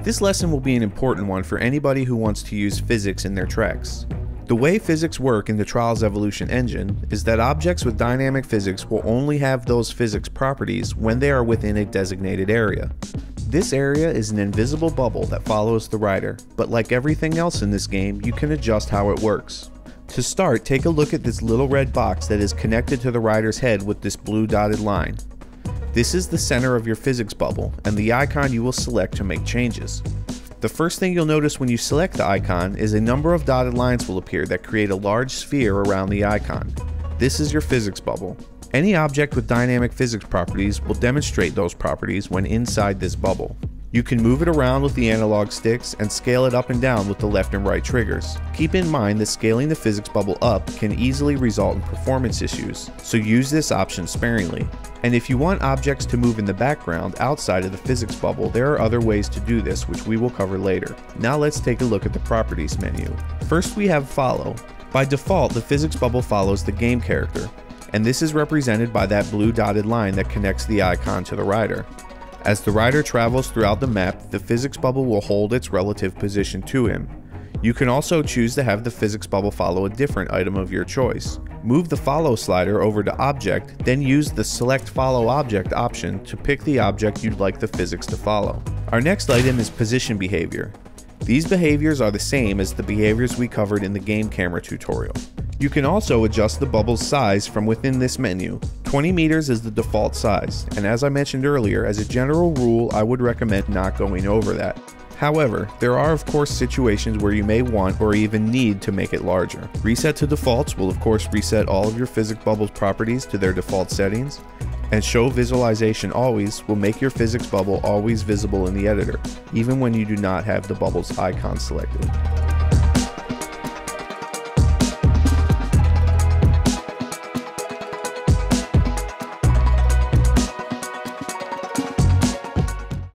This lesson will be an important one for anybody who wants to use physics in their treks. The way physics work in the Trials Evolution engine is that objects with dynamic physics will only have those physics properties when they are within a designated area. This area is an invisible bubble that follows the rider, but like everything else in this game, you can adjust how it works. To start, take a look at this little red box that is connected to the rider's head with this blue dotted line. This is the center of your physics bubble and the icon you will select to make changes. The first thing you'll notice when you select the icon is a number of dotted lines will appear that create a large sphere around the icon. This is your physics bubble. Any object with dynamic physics properties will demonstrate those properties when inside this bubble. You can move it around with the analog sticks and scale it up and down with the left and right triggers. Keep in mind that scaling the physics bubble up can easily result in performance issues, so use this option sparingly. And if you want objects to move in the background outside of the physics bubble, there are other ways to do this, which we will cover later. Now let's take a look at the properties menu. First we have follow. By default, the physics bubble follows the game character, and this is represented by that blue dotted line that connects the icon to the rider. As the rider travels throughout the map, the physics bubble will hold its relative position to him. You can also choose to have the physics bubble follow a different item of your choice. Move the follow slider over to object, then use the select follow object option to pick the object you'd like the physics to follow. Our next item is position behavior. These behaviors are the same as the behaviors we covered in the game camera tutorial. You can also adjust the bubble's size from within this menu. 20 meters is the default size, and as I mentioned earlier, as a general rule, I would recommend not going over that. However, there are of course situations where you may want or even need to make it larger. Reset to defaults will of course reset all of your physics bubble's properties to their default settings, and show visualization always will make your physics bubble always visible in the editor, even when you do not have the bubble's icon selected.